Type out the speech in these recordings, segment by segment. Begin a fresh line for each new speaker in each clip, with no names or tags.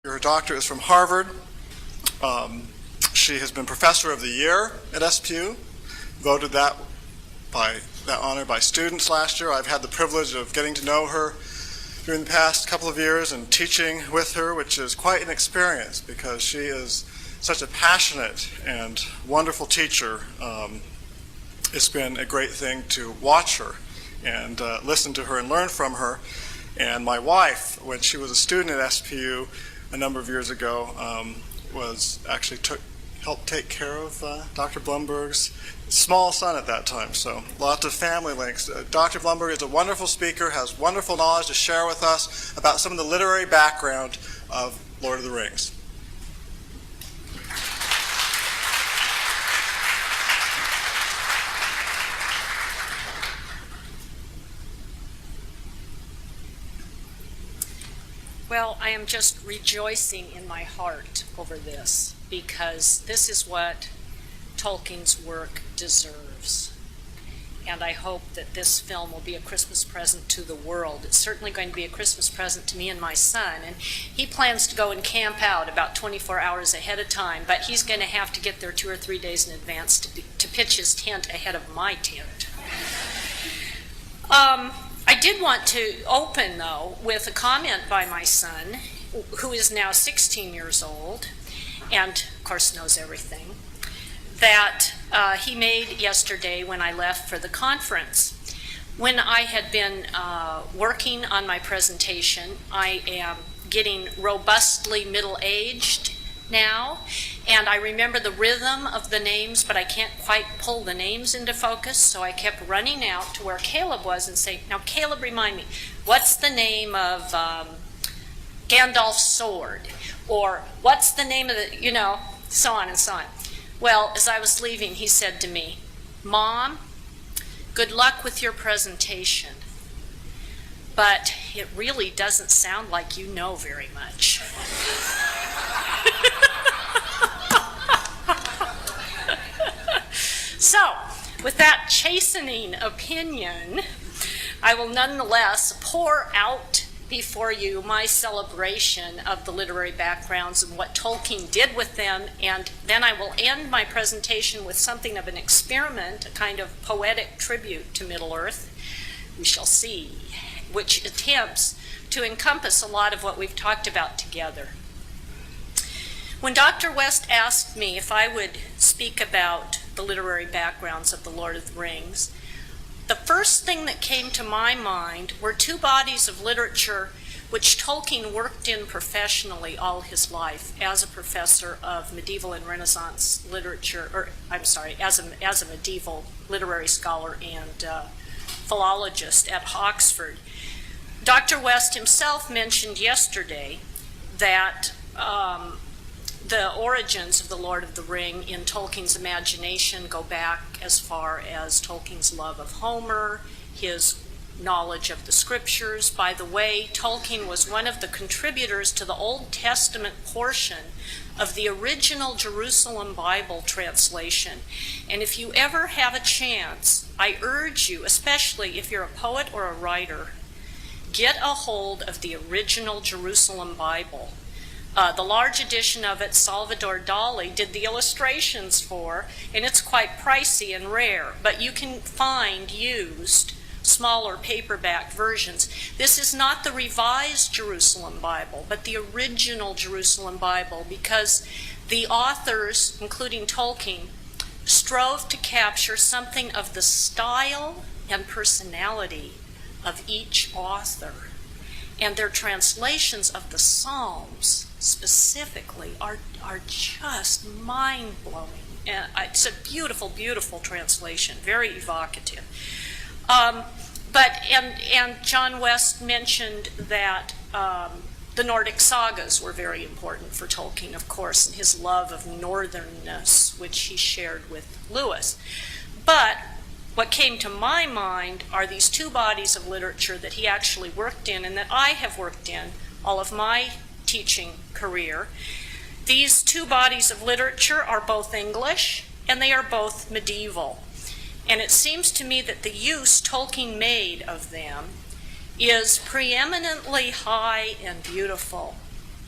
Her doctorate is from Harvard. She has been Professor of the Year at SPU, voted that honor by students last year. I've had the privilege of getting to know her during the past couple of years and teaching with her, which is quite an experience because she is such a passionate and wonderful teacher. It's been a great thing to watch her and listen to her and learn from her. And my wife, when she was a student at SPU a number of years ago, was actually helped take care of Dr. Blumberg's small son at that time. So lots of family links. Dr. Blumberg is a wonderful speaker, has wonderful knowledge to share with us about some of the literary background of Lord of the Rings.
Well, I am just rejoicing in my heart over this because this is what Tolkien's work deserves. And I hope that this film will be a Christmas present to the world. It's certainly going to be a Christmas present to me and my son. And he plans to go and camp out about 24 hours ahead of time, but he's going to have to get there 2 or 3 days in advance to pitch his tent ahead of my tent. I did want to open, though, with a comment by my son, who is now 16 years old, and, of course, knows everything, that he made yesterday when I left for the conference. When I had been working on my presentation, I am getting robustly middle-aged now, and I remember the rhythm of the names, but I can't quite pull the names into focus, so I kept running out to where Caleb was and saying, now Caleb, remind me, what's the name of Gandalf's sword? Or what's the name of the, so on and so on. Well, as I was leaving, he said to me, Mom, good luck with your presentation, but it really doesn't sound like you know very much. So, with that chastening opinion, I will nonetheless pour out before you my celebration of the literary backgrounds and what Tolkien did with them, and then I will end my presentation with something of an experiment, a kind of poetic tribute to Middle-earth, we shall see, which attempts to encompass a lot of what we've talked about together. When Dr. West asked me if I would speak about the literary backgrounds of the Lord of the Rings, the first thing that came to my mind were 2 bodies of literature which Tolkien worked in professionally all his life as a professor of medieval and Renaissance literature, as a medieval literary scholar and philologist at Oxford. Dr. West himself mentioned yesterday that the origins of the Lord of the Ring in Tolkien's imagination go back as far as Tolkien's love of Homer, his knowledge of the scriptures. By the way, Tolkien was one of the contributors to the Old Testament portion of the original Jerusalem Bible translation. And if you ever have a chance, I urge you, especially if you're a poet or a writer, get a hold of the original Jerusalem Bible. The large edition of it, Salvador Dali did the illustrations for, and it's quite pricey and rare, but you can find used smaller paperback versions. This is not the revised Jerusalem Bible, but the original Jerusalem Bible, because the authors, including Tolkien, strove to capture something of the style and personality of each author. And their translations of the Psalms specifically are just mind-blowing. It's a beautiful, beautiful translation, very evocative. And John West mentioned that the Nordic sagas were very important for Tolkien, of course, and his love of northernness, which he shared with Lewis. But what came to my mind are these 2 bodies of literature that he actually worked in and that I have worked in all of my teaching career. These 2 bodies of literature are both English and they are both medieval. And it seems to me that the use Tolkien made of them is preeminently high and beautiful.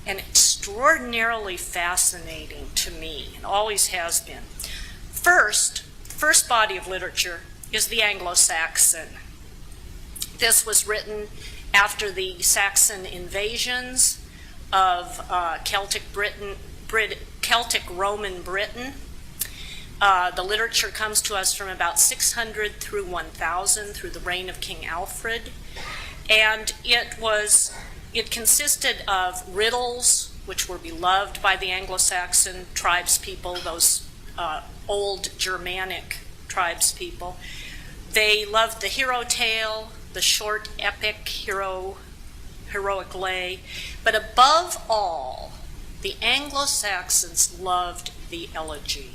and extraordinarily fascinating to me, and always has been. First body of literature is the Anglo-Saxon. This was written after the Saxon invasions of Celtic Roman Britain. The literature comes to us from about 600 through 1000 through the reign of King Alfred, and it consisted of riddles, which were beloved by the Anglo-Saxon tribespeople, those old Germanic tribespeople. They loved the hero tale, the short epic heroic lay, but above all, the Anglo-Saxons loved the elegy.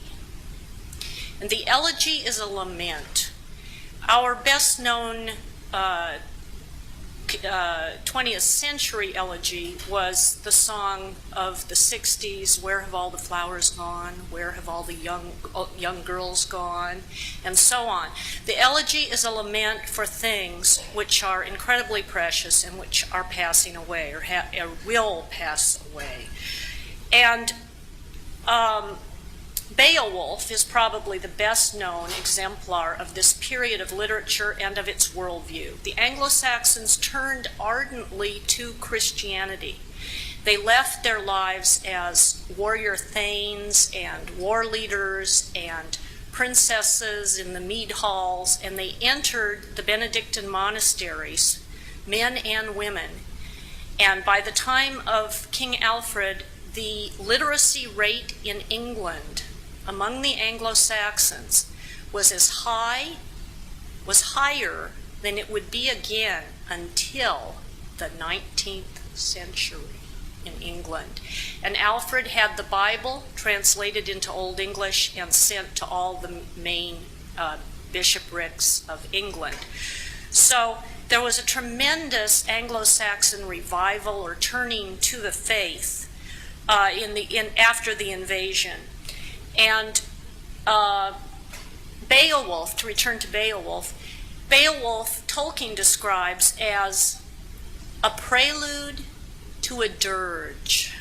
And the elegy is a lament. Our best known 20th century elegy was the song of the 60s, Where Have All the Flowers Gone? Where Have All the young girls gone? And so on. The elegy is a lament for things which are incredibly precious and which are passing away or will pass away. And Beowulf is probably the best known exemplar of this period of literature and of its worldview. The Anglo-Saxons turned ardently to Christianity. They left their lives as warrior thanes and war leaders and princesses in the mead halls, and they entered the Benedictine monasteries, men and women. And by the time of King Alfred, the literacy rate in England among the Anglo-Saxons was higher than it would be again until the 19th century in England. And Alfred had the Bible translated into Old English and sent to all the main bishoprics of England. So there was a tremendous Anglo-Saxon revival or turning to the faith after the invasion. And Beowulf, to return to Beowulf, Tolkien describes as a prelude to a dirge.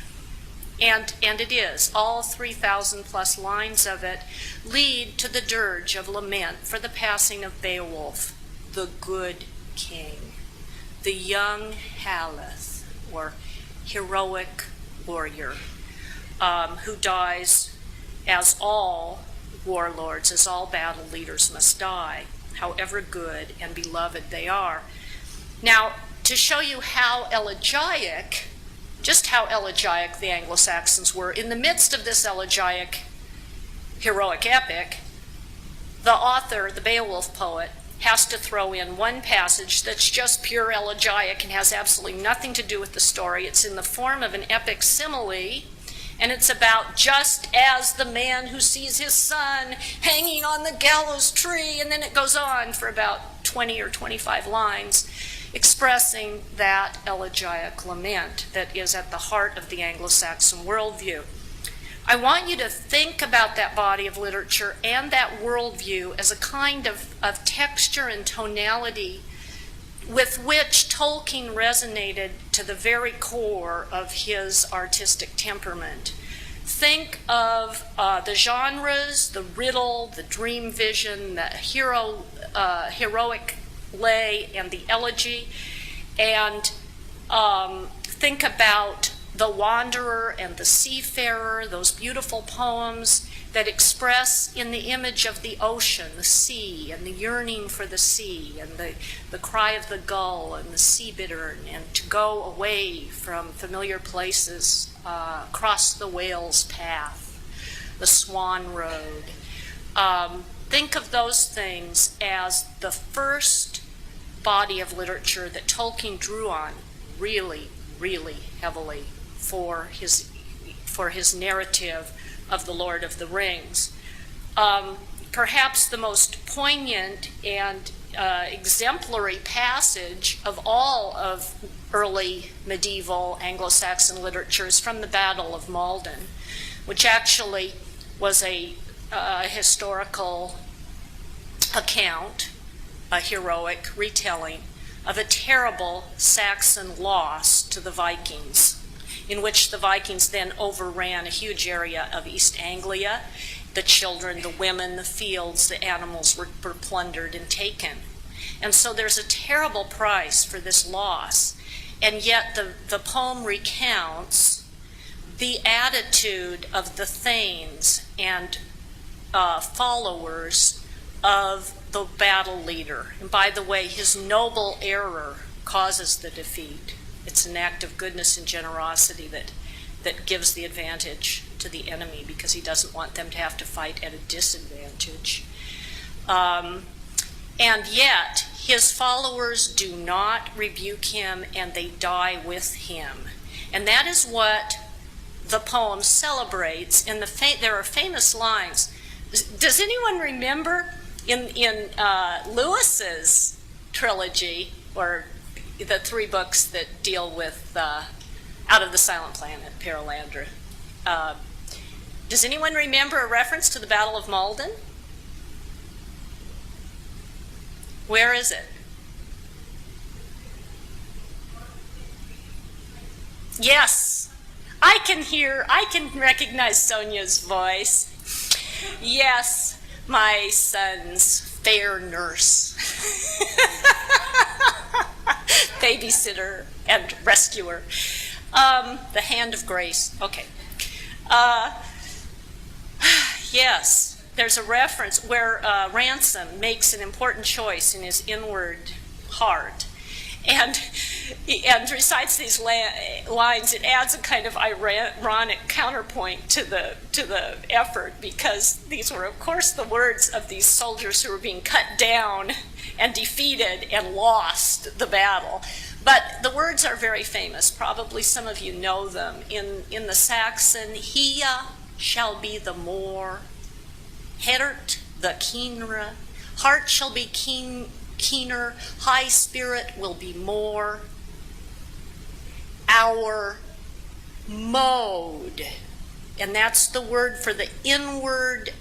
And it is. All 3,000 plus lines of it lead to the dirge of lament for the passing of Beowulf, the good king, the young Haleth, or heroic warrior, who dies as all warlords, as all battle leaders must die, however good and beloved they are. Now, to show you just how elegiac the Anglo-Saxons were, in the midst of this elegiac heroic epic, the author, the Beowulf poet, has to throw in one passage that's just pure elegiac and has absolutely nothing to do with the story. It's in the form of an epic simile, and it's about just as the man who sees his son hanging on the gallows tree, and then it goes on for about 20 or 25 lines, expressing that elegiac lament that is at the heart of the Anglo-Saxon worldview. I want you to think about that body of literature and that worldview as a kind of texture and tonality with which Tolkien resonated to the very core of his artistic temperament. Think of the genres, the riddle, the dream vision, the heroic lay, and the elegy, and think about the wanderer and the seafarer, those beautiful poems that express in the image of the ocean, the sea, and the yearning for the sea, and the cry of the gull and the sea bittern, and to go away from familiar places, cross the whale's path, the swan road. Think of those things as the first body of literature that Tolkien drew on really, really heavily for his narrative of the Lord of the Rings. Perhaps the most poignant and exemplary passage of all of early medieval Anglo-Saxon literature is from the Battle of Maldon, which actually was a historical account, a heroic retelling of a terrible Saxon loss to the Vikings. in which the Vikings then overran a huge area of East Anglia. The children, the women, the fields, the animals were plundered and taken. And so there's a terrible price for this loss. And yet the poem recounts the attitude of the thanes and followers of the battle leader. And by the way, his noble error causes the defeat. It's an act of goodness and generosity that gives the advantage to the enemy because he doesn't want them to have to fight at a disadvantage. And yet, his followers do not rebuke him and they die with him. And that is what the poem celebrates. There are famous lines. Does anyone remember in Lewis's trilogy, or the 3 books that deal with Out of the Silent Planet, Perelandra? Does anyone remember a reference to the Battle of Malden? Where is it? Yes, I can recognize Sonia's voice. Yes, my son's fair nurse, babysitter and rescuer. The hand of grace. Okay. Yes, there's a reference where Ransom makes an important choice in his inward heart and recites these lines. It adds a kind of ironic counterpoint to the effort, because these were, of course, the words of these soldiers who were being cut down and defeated and lost the battle. But the words are very famous. Probably some of you know them. In the Saxon, Hia shall be the more, Hert the keener, heart shall be keener, high spirit will be more. Our mode, and that's the word for the inward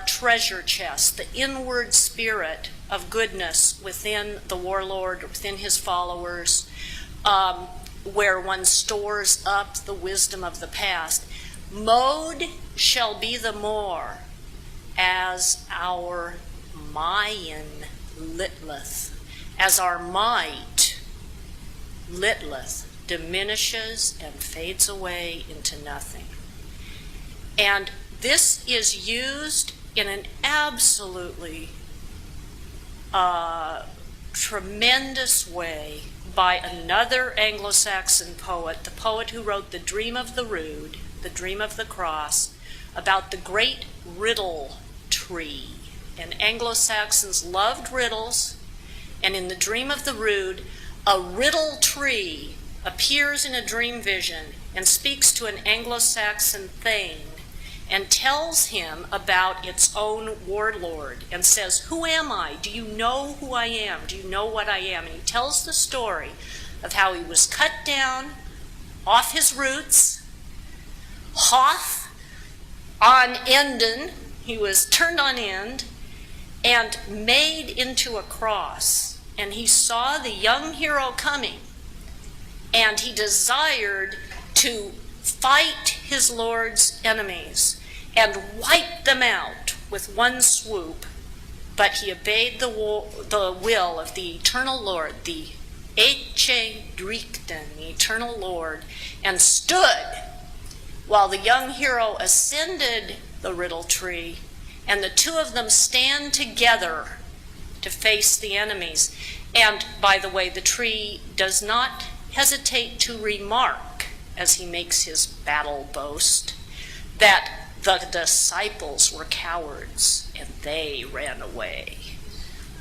treasure chest, the inward spirit of goodness within the warlord, within his followers, where one stores up the wisdom of the past. Mode shall be the more as our Mayan litleth, as our might litleth diminishes and fades away into nothing. And this is used in an absolutely tremendous way by another Anglo-Saxon poet, the poet who wrote The Dream of the Rood, The Dream of the Cross, about the great riddle tree. And Anglo-Saxons loved riddles, and in The Dream of the Rood, a riddle tree appears in a dream vision and speaks to an Anglo-Saxon thane and tells him about its own warlord and says, "Who am I? Do you know who I am? Do you know what I am?" And he tells the story of how he was cut down off his roots, hoth on enden, he was turned on end, and made into a cross. And he saw the young hero coming, and he desired to fight his lord's enemies and wipe them out with one swoop. But he obeyed the will of the eternal Lord, the Eche Drichten, the eternal Lord, and stood while the young hero ascended the riddle tree, and the two of them stand together to face the enemies. And by the way, the tree does not hesitate to remark, as he makes his battle boast, that the disciples were cowards and they ran away.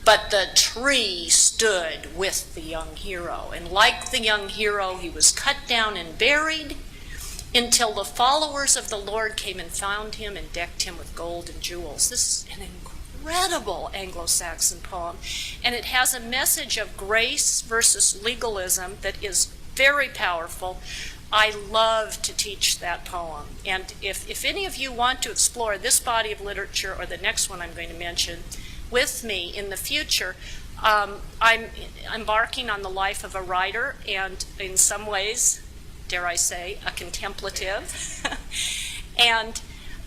But the tree stood with the young hero, and like the young hero, he was cut down and buried until the followers of the Lord came and found him and decked him with gold and jewels. This is an incredible Anglo-Saxon poem, and it has a message of grace versus legalism that is very powerful. I love to teach that poem, and if any of you want to explore this body of literature or the next one I'm going to mention with me in the future, I'm embarking on the life of a writer, and in some ways dare I say, a contemplative. And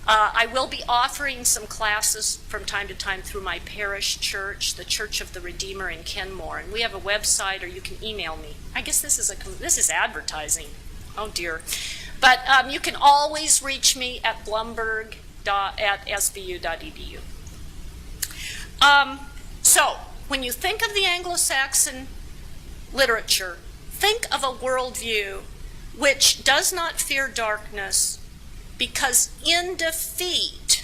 I will be offering some classes from time to time through my parish church, the Church of the Redeemer in Kenmore. And we have a website, or you can email me. I guess this is advertising. Oh, dear. But you can always reach me at blumberg@svu.edu. So, when you think of the Anglo-Saxon literature, think of a worldview which does not fear darkness, because in defeat,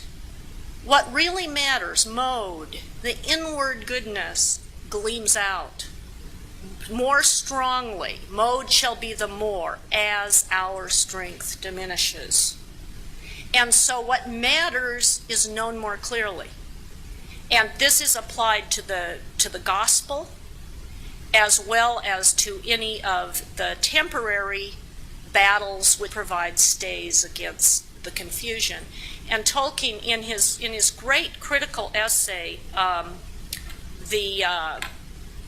what really matters, mode, the inward goodness, gleams out more strongly. Mode shall be the more as our strength diminishes. And so what matters is known more clearly. And this is applied to the gospel, as well as to any of the temporary battles which provide stays against the confusion. And Tolkien, in his great critical essay,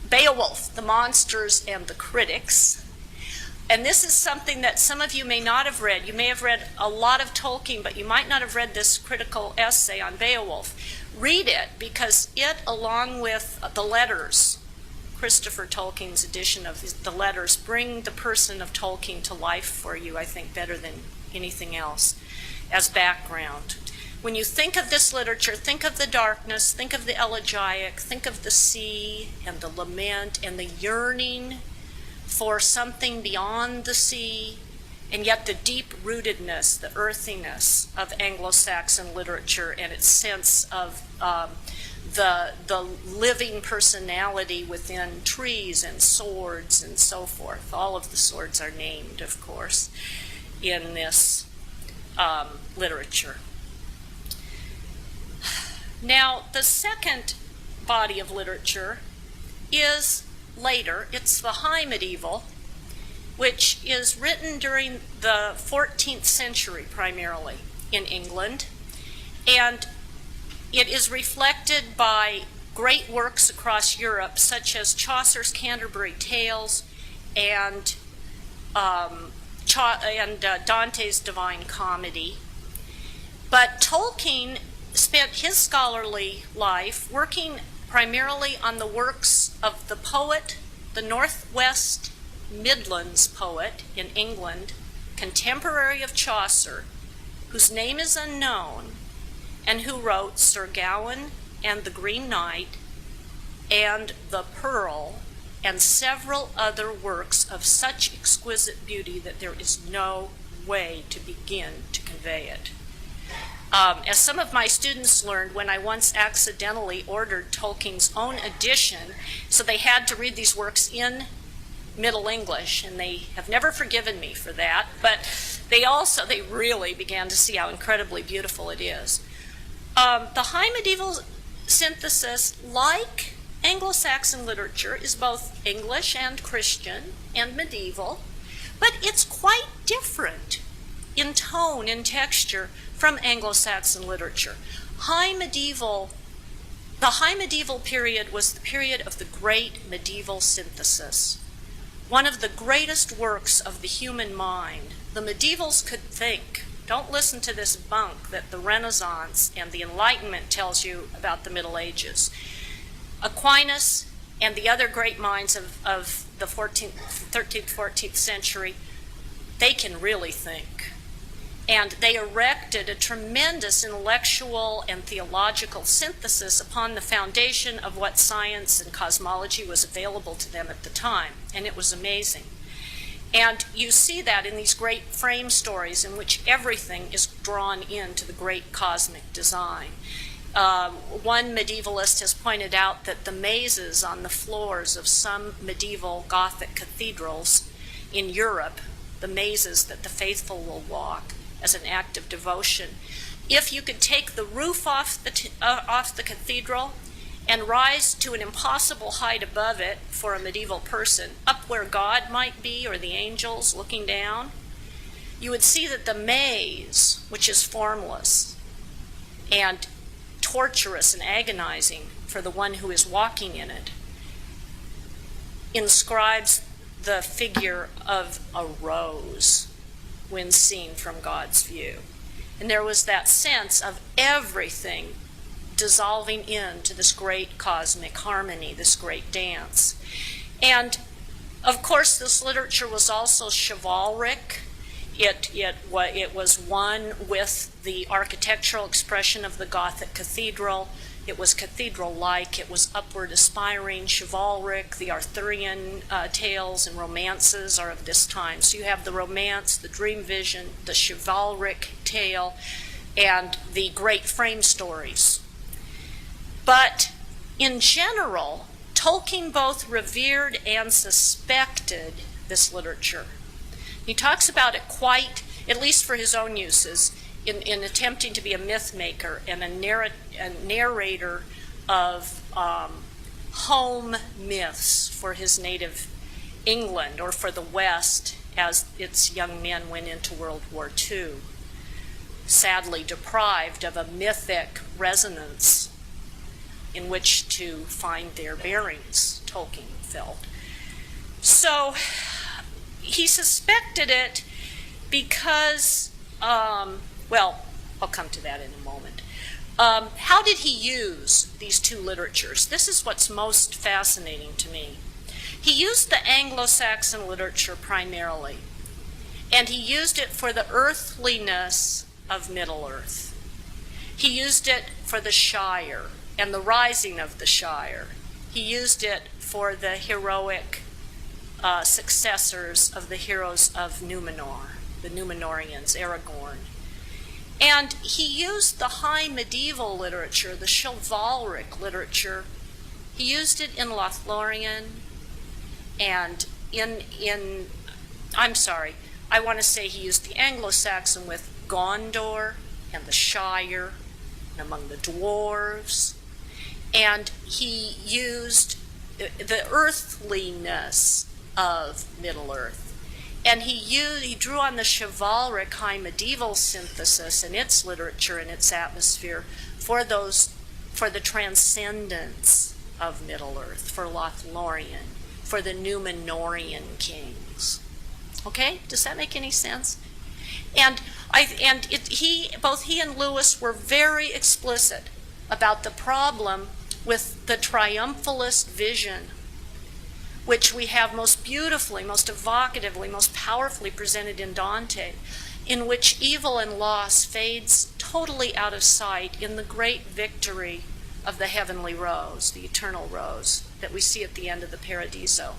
Beowulf, the Monsters and the Critics, and this is something that some of you may not have read. You may have read a lot of Tolkien, but you might not have read this critical essay on Beowulf. Read it, because it, along with the letters, Christopher Tolkien's edition of the letters, bring the person of Tolkien to life for you, I think, better than anything else as background. When you think of this literature, think of the darkness, think of the elegiac, think of the sea and the lament and the yearning for something beyond the sea, and yet the deep-rootedness, the earthiness of Anglo-Saxon literature and its sense of the living personality within trees and swords and so forth. All of the swords are named, of course, in this literature. Now, the second body of literature is later. It's the High Medieval, which is written during the 14th century primarily in England, and it is reflected by great works across Europe, such as Chaucer's Canterbury Tales and Dante's Divine Comedy. But Tolkien spent his scholarly life working primarily on the works of the poet, the Northwest Midlands poet in England, contemporary of Chaucer, whose name is unknown, and who wrote Sir Gawain and the Green Knight and The Pearl, and several other works of such exquisite beauty that there is no way to begin to convey it. As some of my students learned when I once accidentally ordered Tolkien's own edition, so they had to read these works in Middle English, and they have never forgiven me for that, but they really began to see how incredibly beautiful it is. The High Medieval synthesis, like Anglo-Saxon literature, is both English and Christian and medieval, but it's quite different in tone and texture from Anglo-Saxon literature. The High Medieval period was the period of the great medieval synthesis, one of the greatest works of the human mind. The medievals could think. Don't listen to this bunk that the Renaissance and the Enlightenment tells you about the Middle Ages. Aquinas and the other great minds of the 13th, 14th century, they can really think. And they erected a tremendous intellectual and theological synthesis upon the foundation of what science and cosmology was available to them at the time. And it was amazing. And you see that in these great frame stories in which everything is drawn into the great cosmic design. One medievalist has pointed out that the mazes on the floors of some medieval Gothic cathedrals in Europe, the mazes that the faithful will walk as an act of devotion, if you could take the roof off the cathedral and rise to an impossible height above it for a medieval person, up where God might be or the angels looking down, you would see that the maze, which is formless and torturous and agonizing for the one who is walking in it, inscribes the figure of a rose. when seen from God's view. And there was that sense of everything dissolving into this great cosmic harmony, this great dance. And of course, this literature was also chivalric. It was one with the architectural expression of the Gothic cathedral. It was cathedral-like. It was upward aspiring, chivalric. The Arthurian tales and romances are of this time. So you have the romance, the dream vision, the chivalric tale, and the great frame stories. But in general, Tolkien both revered and suspected this literature. He talks about it quite, at least for his own uses, in attempting to be a myth maker and a narrator of home myths for his native England, or for the West as its young men went into World War II, sadly deprived of a mythic resonance in which to find their bearings, Tolkien felt. So he suspected it because, well, I'll come to that in a moment. How did he use these two literatures? This is what's most fascinating to me. He used the Anglo-Saxon literature primarily, and he used it for the earthliness of Middle-earth. He used it for the Shire and the rising of the Shire. He used it for the heroic successors of the heroes of Numenor, the Númenóreans, Aragorn. And he used the high medieval literature, the chivalric literature. He used it in Lothlorien and I want to say he used the Anglo-Saxon with Gondor and the Shire and among the dwarves. And he used the earthliness of Middle-earth. And he drew on the chivalric high medieval synthesis in its literature and its atmosphere for the transcendence of Middle-earth, for Lothlorien, for the Númenórean kings. Okay, does that make any sense? Both he and Lewis were very explicit about the problem with the triumphalist vision, which we have most beautifully, most evocatively, most powerfully presented in Dante, in which evil and loss fades totally out of sight in the great victory of the heavenly rose, the eternal rose that we see at the end of the Paradiso.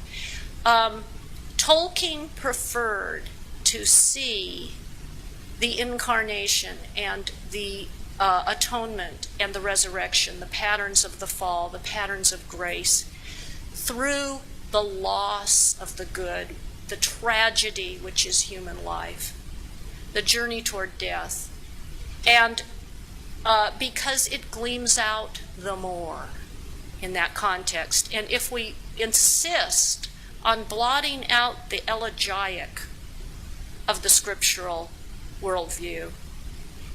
Tolkien preferred to see the incarnation and the atonement and the resurrection, the patterns of the fall, the patterns of grace, through the loss of the good, the tragedy which is human life, the journey toward death, and because it gleams out the more in that context. And if we insist on blotting out the elegiac of the scriptural worldview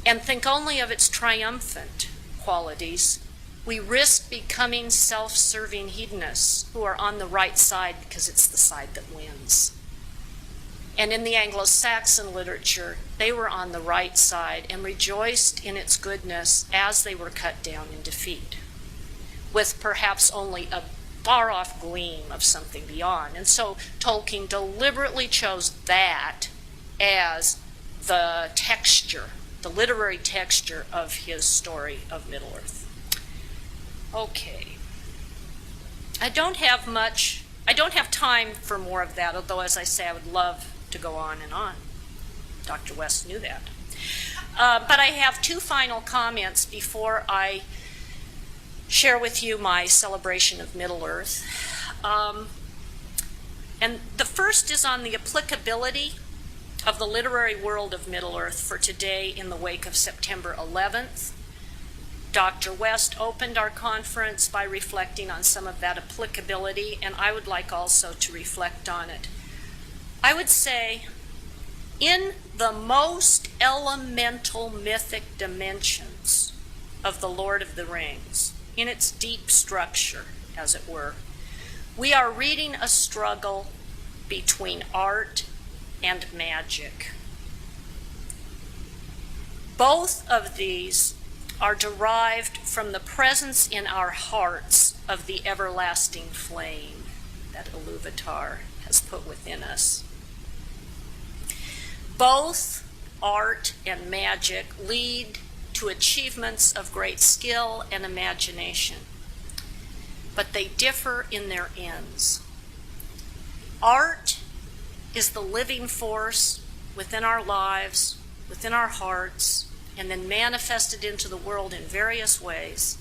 and think only of its triumphant qualities, we risk becoming self-serving hedonists who are on the right side because it's the side that wins. And in the Anglo-Saxon literature, they were on the right side and rejoiced in its goodness as they were cut down in defeat, with perhaps only a far-off gleam of something beyond. And so Tolkien deliberately chose that as the texture, the literary texture of his story of Middle-earth. Okay. I don't have time for more of that, although, as I say, I would love to go on and on. Dr. West knew that. But I have two final comments before I share with you my celebration of Middle-earth. And the first is on the applicability of the literary world of Middle-earth for today in the wake of September 11th. Dr. West opened our conference by reflecting on some of that applicability, and I would like also to reflect on it. I would say, in the most elemental mythic dimensions of the Lord of the Rings, in its deep structure, as it were, we are reading a struggle between art and magic. Both of these are derived from the presence in our hearts of the everlasting flame that Iluvatar has put within us. Both art and magic lead to achievements of great skill and imagination, but they differ in their ends. Art is the living force within our lives, within our hearts, and then manifested into the world in various ways.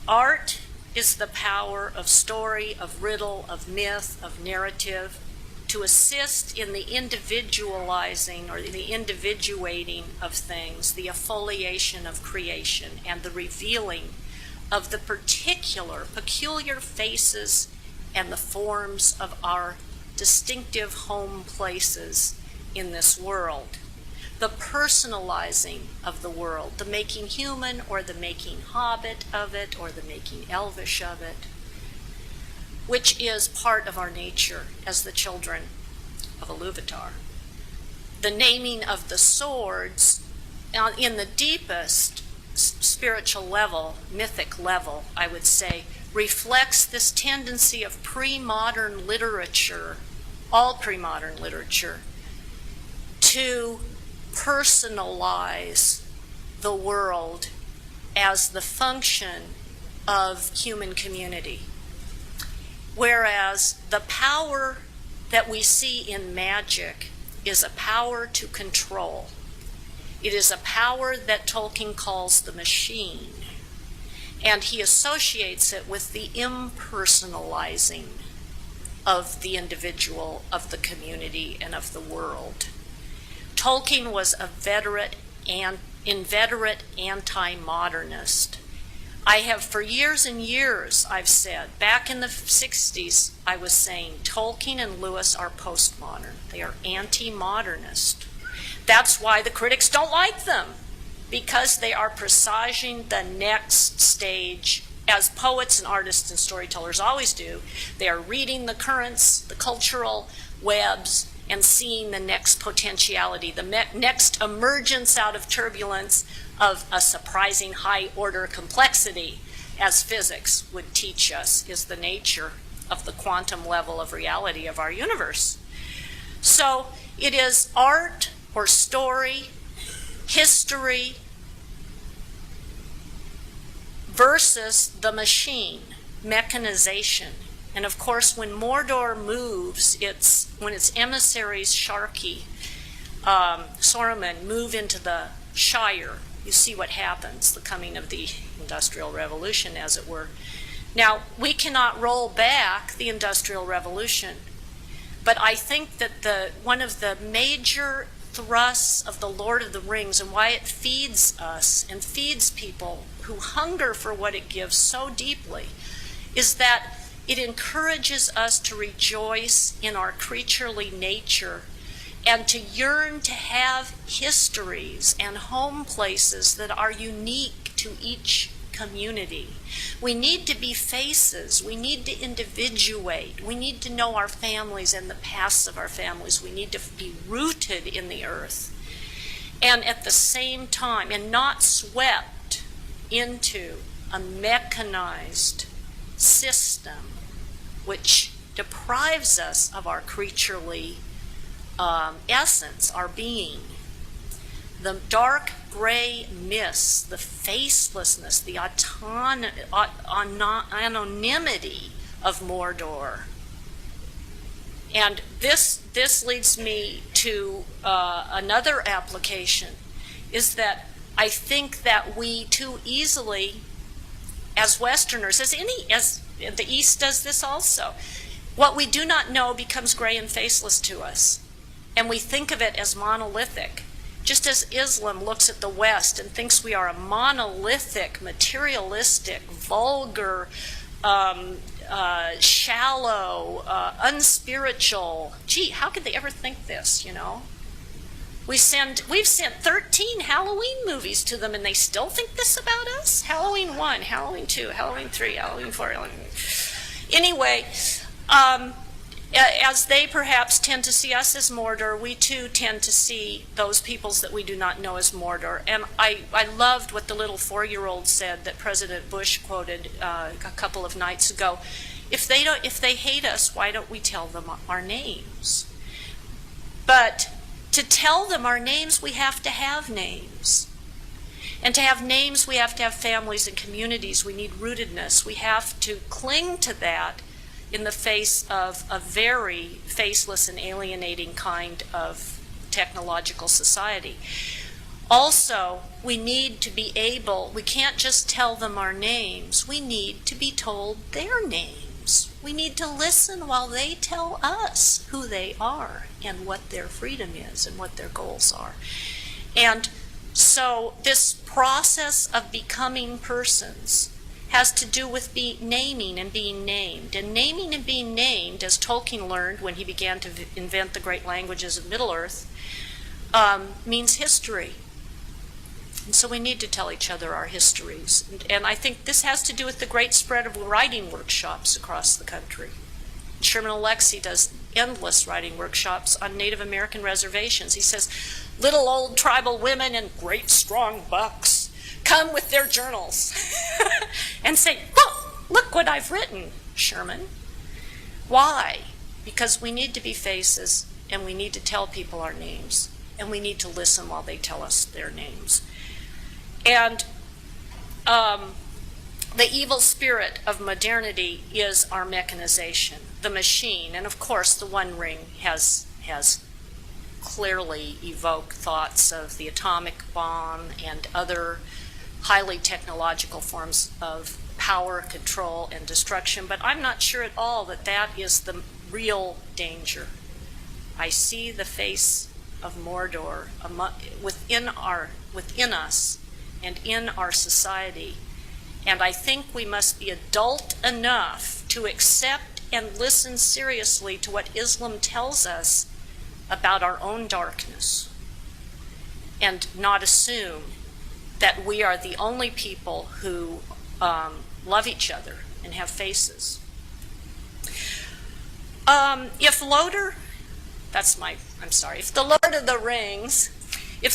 Art is the power of story, of riddle, of myth, of narrative, to assist in the individualizing or the individuating of things, the affoliation of creation, and the revealing of the peculiar faces and the forms of our distinctive home places in this world. The personalizing of the world, the making human or the making hobbit of it or the making elvish of it, which is part of our nature as the children of Iluvatar. The naming of the swords in the deepest spiritual level, mythic level, I would say, reflects this tendency of pre-modern literature, all pre-modern literature, to personalize the world as the function of human community. Whereas the power that we see in magic is a power to control. It is a power that Tolkien calls the machine, and he associates it with the impersonalizing of the individual, of the community, and of the world. Tolkien was a inveterate anti-modernist. I have for years and years, I've said, back in the 60s, I was saying Tolkien and Lewis are postmodern. They are anti-modernist. That's why the critics don't like them, because they are presaging the next stage, as poets and artists and storytellers always do. They are reading the currents, the cultural webs, and seeing the next potentiality, the next emergence out of turbulence of a surprising high order complexity, as physics would teach us is the nature of the quantum level of reality of our universe. So it is art or story, history, versus the machine, mechanization. And of course, when Mordor moves, when its emissaries, Sharky, Saruman, move into the Shire, you see what happens, the coming of the Industrial Revolution, as it were. Now, we cannot roll back the Industrial Revolution, but I think that one of the major thrusts of the Lord of the Rings and why it feeds us and feeds people who hunger for what it gives so deeply is that it encourages us to rejoice in our creaturely nature and to yearn to have histories and home places that are unique to each community. We need to be faces. We need to individuate. We need to know our families and the pasts of our families. We need to be rooted in the earth. And at the same time, and not swept into a mechanized system which deprives us of our creaturely essence, our being. The dark gray mists, the facelessness, the anonymity of Mordor. And this leads me to another application, is that I think that we too easily, as Westerners, as the East does this also, what we do not know becomes gray and faceless to us. And we think of it as monolithic. Just as Islam looks at the West and thinks we are a monolithic, materialistic, vulgar, shallow, unspiritual. Gee, how could they ever think this, you know? We've sent 13 Halloween movies to them and they still think this about us? Halloween 1, Halloween 2, Halloween 3, Halloween 4, Halloween... Anyway, As they perhaps tend to see us as Mordor, we too tend to see those peoples that we do not know as Mordor. And I loved what the little 4-year-old said that President Bush quoted a couple of nights ago. If they hate us, why don't we tell them our names? But to tell them our names, we have to have names. And to have names, we have to have families and communities. We need rootedness. We have to cling to that in the face of a very faceless and alienating kind of technological society. Also, we need to be able, we can't just tell them our names, we need to be told their names. We need to listen while they tell us who they are and what their freedom is and what their goals are. And so this process of becoming persons has to do with naming and being named. And naming and being named, as Tolkien learned when he began to invent the great languages of Middle-earth, means history. And so we need to tell each other our histories. And I think this has to do with the great spread of writing workshops across the country. Sherman Alexie does endless writing workshops on Native American reservations. He says, little old tribal women and great strong bucks come with their journals and say, look what I've written, Sherman. Why? Because we need to be faces, and we need to tell people our names, and we need to listen while they tell us their names. And the evil spirit of modernity is our mechanization, the machine. And of course, the One Ring has clearly evoked thoughts of the atomic bomb and other highly technological forms of power, control, and destruction. But I'm not sure at all that that is the real danger. I see the face of Mordor within us and in our society. And I think we must be adult enough to accept and listen seriously to what Islam tells us about our own darkness, and not assume that we are the only people who love each other and have faces. If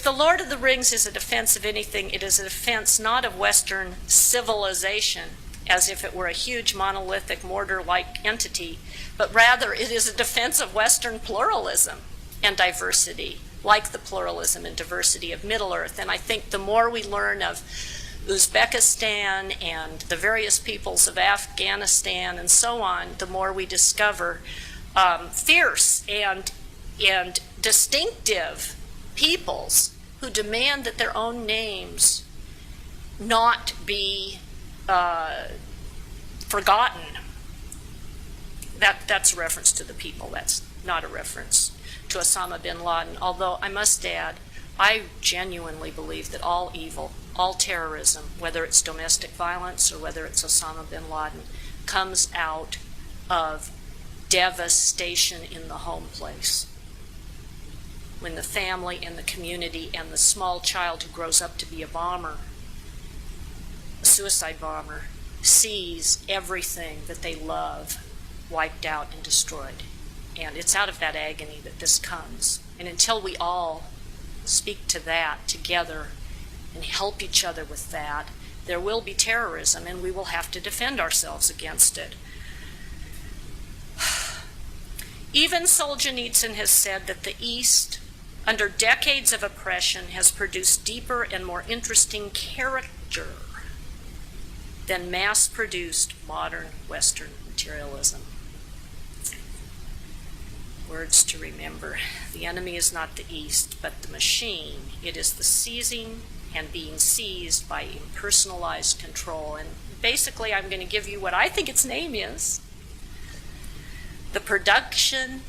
the Lord of the Rings is a defense of anything, it is a defense not of Western civilization, as if it were a huge monolithic Mordor-like entity, but rather it is a defense of Western pluralism and diversity, like the pluralism and diversity of Middle-earth. And I think the more we learn of Uzbekistan and the various peoples of Afghanistan and so on, the more we discover fierce and distinctive peoples who demand that their own names not be forgotten. That's a reference to the people. That's not a reference to Osama bin Laden, although I must add, I genuinely believe that all evil, all terrorism, whether it's domestic violence or whether it's Osama bin Laden, comes out of devastation in the home place. When the family and the community and the small child who grows up to be a bomber, a suicide bomber, sees everything that they love wiped out and destroyed. And it's out of that agony that this comes. And until we all speak to that together and help each other with that, there will be terrorism, and we will have to defend ourselves against it. Even Solzhenitsyn has said that the East, under decades of oppression, has produced deeper and more interesting character than mass-produced modern Western materialism. Words to remember. The enemy is not the East, but the machine. It is the seizing and being seized by impersonalized control. And basically, I'm going to give you what I think its name is. The production,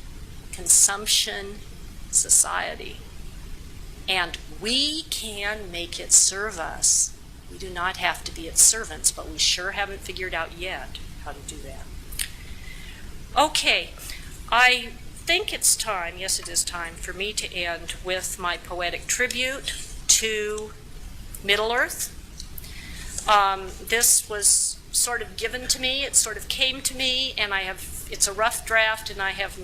consumption society. And we can make it serve us. We do not have to be its servants, but we sure haven't figured out yet how to do that. Okay, I think it's time, yes it is time, for me to end with my poetic tribute to Middle-earth. This was sort of given to me. It sort of came to me, and it's a rough draft, and I have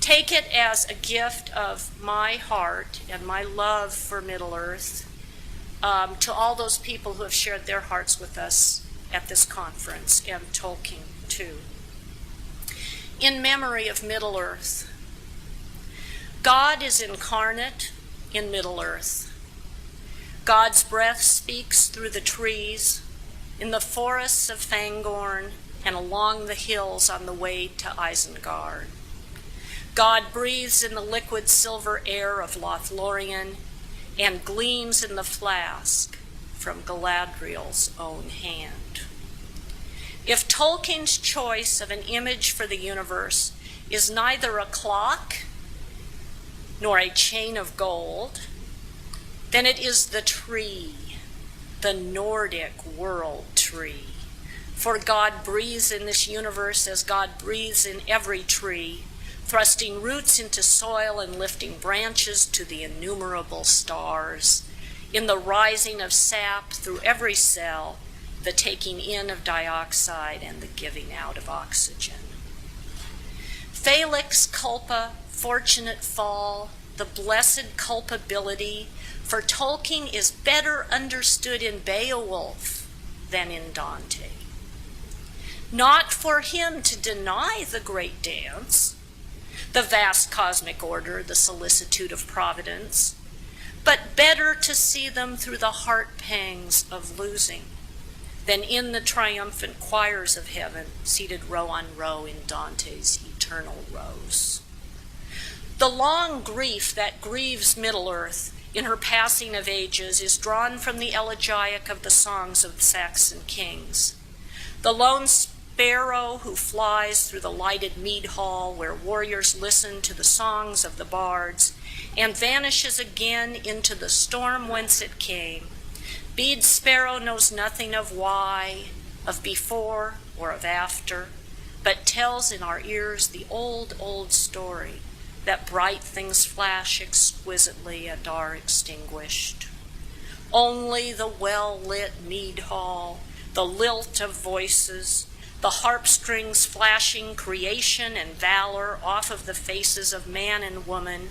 take it as a gift of my heart and my love for Middle-earth to all those people who have shared their hearts with us at this conference, and Tolkien too. In memory of Middle-earth, God is incarnate in Middle-earth. God's breath speaks through the trees, in the forests of Fangorn, and along the hills on the way to Isengard. God breathes in the liquid silver air of Lothlorien and gleams in the flask from Galadriel's own hand. If Tolkien's choice of an image for the universe is neither a clock nor a chain of gold, then it is the tree, the Nordic world tree. For God breathes in this universe as God breathes in every tree, thrusting roots into soil and lifting branches to the innumerable stars, in the rising of sap through every cell, the taking in of dioxide and the giving out of oxygen. Felix culpa, fortunate fall, the blessed culpability, for Tolkien is better understood in Beowulf than in Dante. Not for him to deny the great dance, the vast cosmic order, the solicitude of providence, but better to see them through the heart pangs of losing than in the triumphant choirs of heaven, seated row on row in Dante's eternal rows. The long grief that grieves Middle-earth in her passing of ages is drawn from the elegiac of the songs of the Saxon kings. The lone sparrow who flies through the lighted mead hall where warriors listen to the songs of the bards and vanishes again into the storm whence it came. Bede sparrow knows nothing of why, of before or of after, but tells in our ears the old, old story that bright things flash exquisitely and are extinguished. Only the well-lit mead hall, the lilt of voices, the harp strings flashing creation and valor off of the faces of man and woman,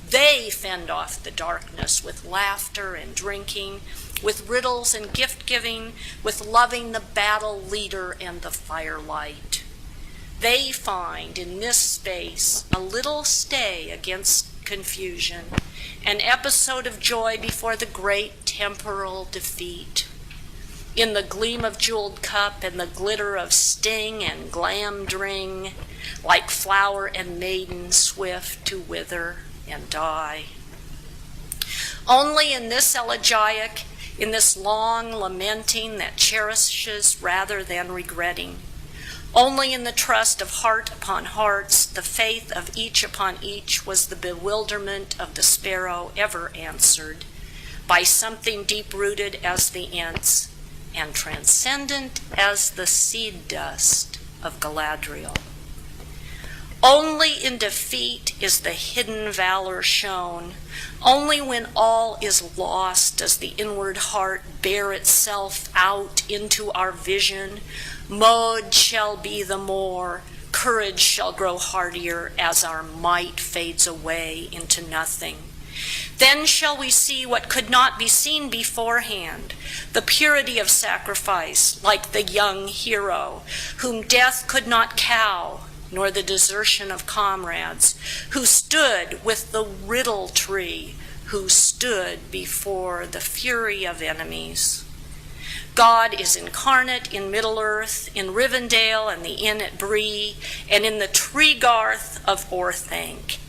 they fend off the darkness with laughter and drinking, with riddles and gift-giving, with loving the battle leader and the firelight. They find in this space a little stay against confusion, an episode of joy before the great temporal defeat. In the gleam of jeweled cup and the glitter of sting and glamdring, like flower and maiden swift to wither and die. Only in this elegiac, in this long lamenting that cherishes rather than regretting, only in the trust of heart upon hearts, the faith of each upon each, was the bewilderment of the sparrow ever answered by something deep-rooted as the Ents and transcendent as the seed dust of Galadriel. Only in defeat is the hidden valor shown. Only when all is lost does the inward heart bear itself out into our vision. Mod shall be the more, courage shall grow hardier as our might fades away into nothing. Then shall we see what could not be seen beforehand, the purity of sacrifice, like the young hero, whom death could not cow, nor the desertion of comrades, who stood with the riddle tree, who stood before the fury of enemies. God is incarnate in Middle-earth, in Rivendell and the inn at Bree, and in the tree garth of Orthanc,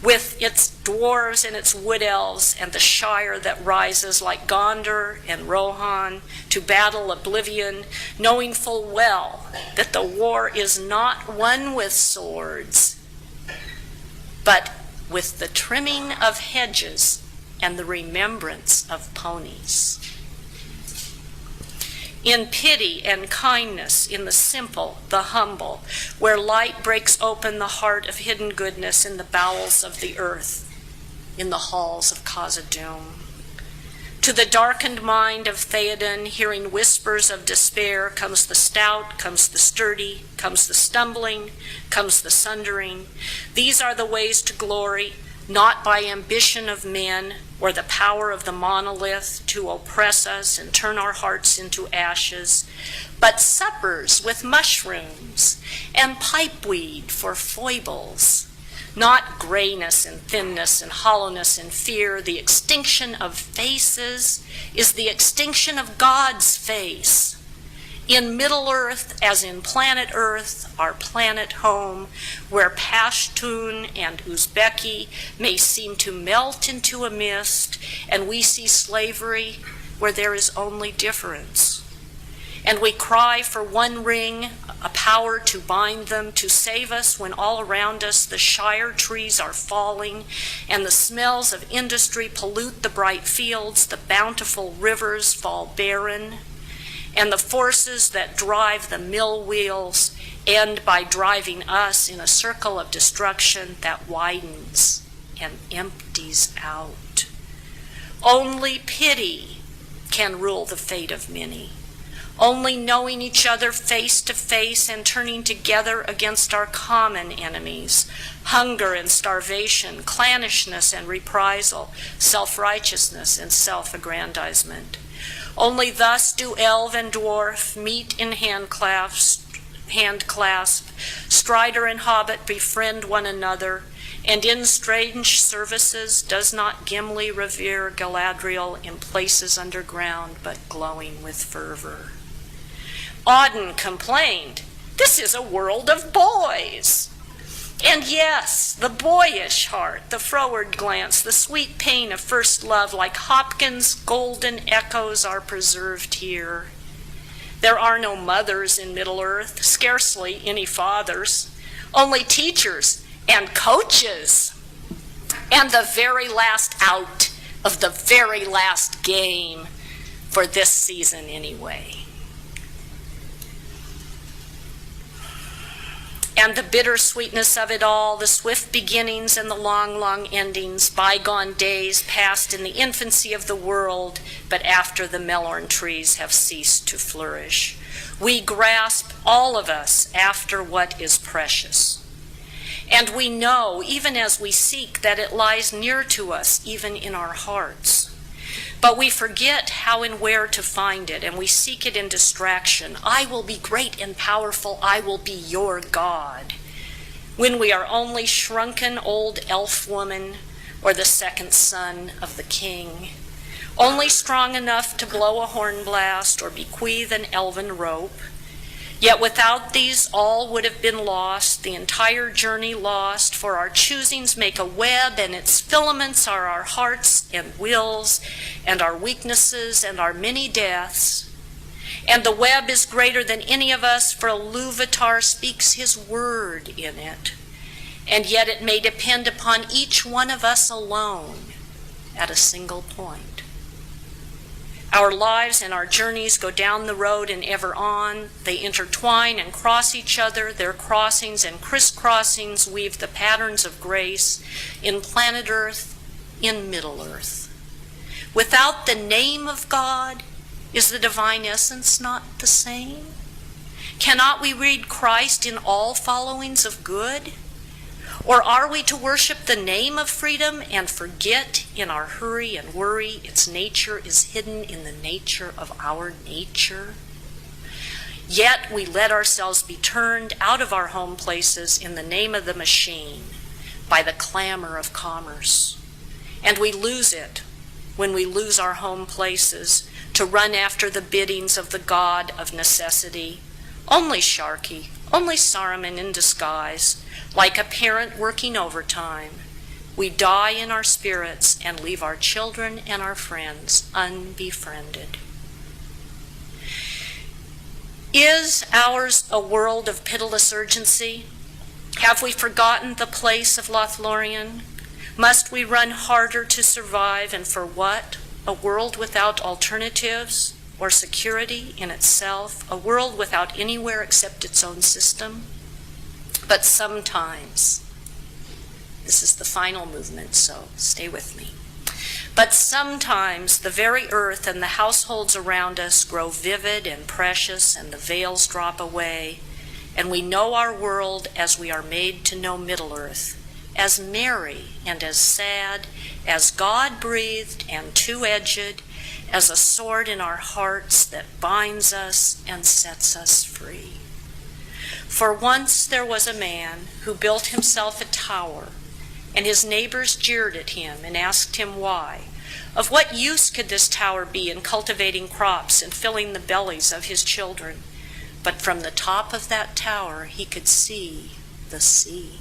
with its dwarves and its wood elves and the shire that rises like Gondor and Rohan to battle oblivion, knowing full well that the war is not won with swords, but with the trimming of hedges and the remembrance of ponies. In pity and kindness, in the simple, the humble, where light breaks open the heart of hidden goodness in the bowels of the earth, in the halls of Khazad-dûm. To To the darkened mind of Theoden, hearing whispers of despair, comes the stout, comes the sturdy, comes the stumbling, comes the sundering. These are the ways to glory, not by ambition of men or the power of the monolith to oppress us and turn our hearts into ashes, but suppers with mushrooms and pipeweed for foibles. Not grayness and thinness and hollowness and fear. The extinction of faces is the extinction of God's face. In Middle-earth, as in planet Earth, our planet home, where Pashtun and Uzbeki may seem to melt into a mist, and we see slavery where there is only difference. And we cry for one ring, a power to bind them, to save us when all around us the shire trees are falling, and the smells of industry pollute the bright fields, the bountiful rivers fall barren, and the forces that drive the mill wheels end by driving us in a circle of destruction that widens and empties out. Only pity can rule the fate of many. Only knowing each other face to face and turning together against our common enemies, hunger and starvation, clannishness and reprisal, self-righteousness and self-aggrandizement. Only thus do elf and dwarf meet in hand clasp, strider and hobbit befriend one another, and in strange services does not Gimli revere Galadriel in places underground but glowing with fervor. Auden complained, "This is a world of boys." And yes, the boyish heart, the froward glance, the sweet pain of first love, like Hopkins' golden echoes, are preserved here. There are no mothers in Middle-earth, scarcely any fathers, only teachers and coaches, and the very last out of the very last game, for this season anyway. And the bitter sweetness of it all, the swift beginnings and the long, long endings, bygone days passed in the infancy of the world, but after the melon trees have ceased to flourish. We grasp, all of us, after what is precious. And we know, even as we seek, that it lies near to us, even in our hearts. But we forget how and where to find it, and we seek it in distraction. I will be great and powerful. I will be your God. When we are only shrunken old elf woman or the second son of the king, only strong enough to blow a horn blast or bequeath an elven rope. Yet without these all would have been lost, the entire journey lost, for our choosings make a web, and its filaments are our hearts and wills, and our weaknesses and our many deaths. And the web is greater than any of us, for Iluvatar speaks his word in it. And yet it may depend upon each one of us alone at a single point. Our lives and our journeys go down the road and ever on. They intertwine and cross each other. Their crossings and crisscrossings weave the patterns of grace in planet Earth, in Middle Earth. Without the name of God, is the divine essence not the same? Cannot we read Christ in all followings of good? Or are we to worship the name of freedom and forget in our hurry and worry its nature is hidden in the nature of our nature? Yet we let ourselves be turned out of our home places in the name of the machine by the clamor of commerce. And we lose it when we lose our home places to run after the biddings of the god of necessity. Only Sharky, only Saruman in disguise, like a parent working overtime. We die in our spirits and leave our children and our friends unbefriended. Is ours a world of pitiless urgency? Have we forgotten the place of Lothlorien? Must we run harder to survive, and for what? A world without alternatives or security in itself, a world without anywhere except its own system? But sometimes, this is the final movement, so stay with me. But sometimes the very earth and the households around us grow vivid and precious, and the veils drop away, and we know our world as we are made to know Middle-earth, as merry and as sad, as God-breathed and two-edged, as a sword in our hearts that binds us and sets us free. For once there was a man who built himself a tower, and his neighbors jeered at him and asked him why. Of what use could this tower be in cultivating crops and filling the bellies of his children? But from the top of that tower he could see the sea.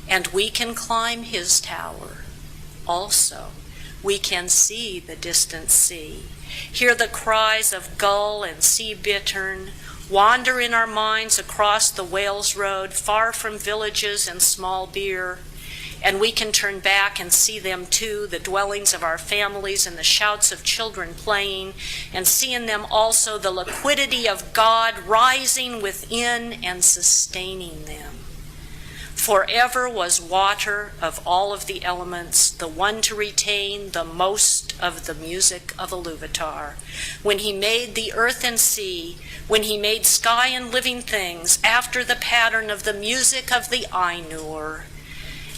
And we can climb his tower also. We can see the distant sea, hear the cries of gull and sea bittern, wander in our minds across the Wales Road, far from villages and small beer, and we can turn back and see them too, the dwellings of our families and the shouts of children playing, and see in them also the liquidity of God rising within and sustaining them. Forever was water of all of the elements, the one to retain the most of the music of Iluvatar. When he made the earth and sea, when he made sky and living things, after the pattern of the music of the Ainur.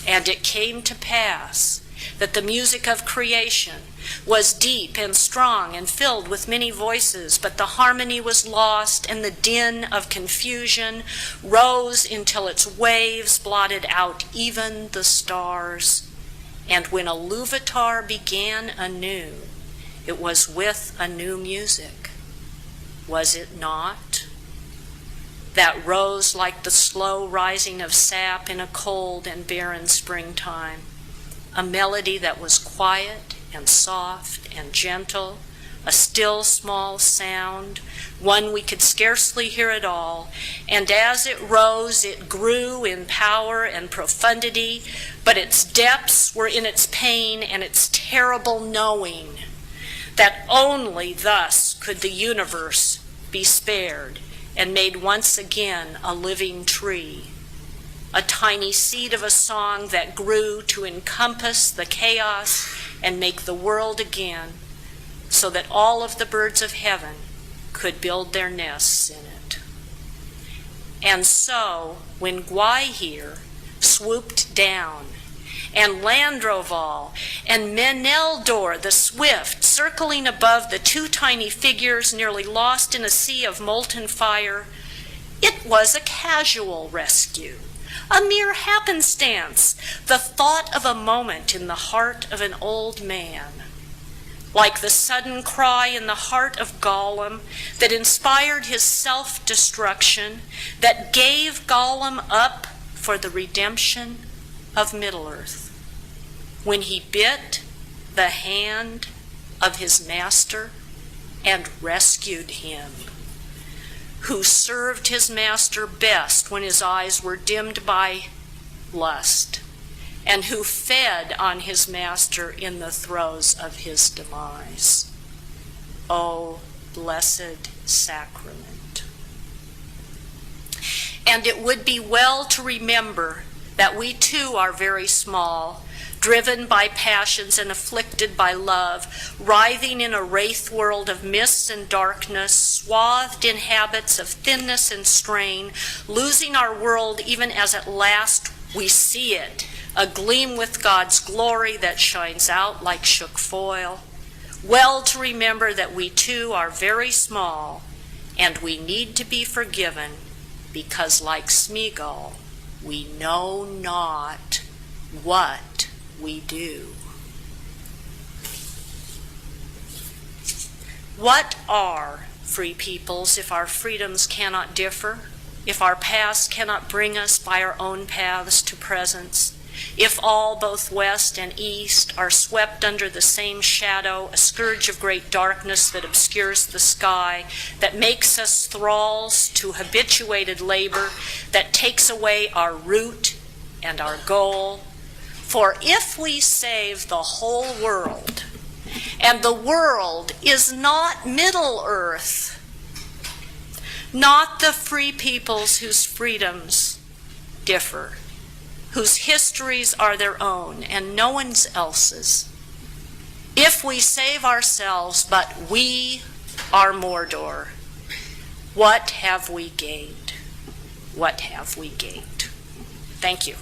And it came to pass that the music of creation was deep and strong and filled with many voices, but the harmony was lost, and the din of confusion rose until its waves blotted out even the stars. And when Iluvatar began anew, it was with a new music, was it not? That rose like the slow rising of sap in a cold and barren springtime, a melody that was quiet and soft and gentle, a still small sound, one we could scarcely hear at all, and as it rose it grew in power and profundity, but its depths were in its pain and its terrible knowing that only thus could the universe be spared and made once again a living tree, a tiny seed of a song that grew to encompass the chaos and make the world again, so that all of the birds of heaven could build their nests in it. And so, when Gwaihir swooped down, and Landroval and Meneldor the swift, circling above the two tiny figures nearly lost in a sea of molten fire, it was a casual rescue, a mere happenstance, the thought of a moment in the heart of an old man. Like the sudden cry in the heart of Gollum that inspired his self-destruction, that gave Gollum up for the redemption of Middle-earth, when he bit the hand of his master and rescued him, who served his master best when his eyes were dimmed by lust, and who fed on his master in the throes of his demise. O blessed sacrament. And it would be well to remember that we too are very small, driven by passions and afflicted by love, writhing in a wraith world of mists and darkness, swathed in habits of thinness and strain, losing our world even as at last we see it, agleam with God's glory that shines out like shook foil. Well to remember that we too are very small, and we need to be forgiven, because like Smeagol, we know not what we do. What are free peoples if our freedoms cannot differ, if our past cannot bring us by our own paths to presence, if all, both west and east, are swept under the same shadow, a scourge of great darkness that obscures the sky, that makes us thralls to habituated labor, that takes away our root and our goal? For if we save the whole world, and the world is not Middle-earth, not the free peoples whose freedoms differ, whose histories are their own and no one else's, If we save ourselves, but we are Mordor, what have we gained? What have we gained? Thank you.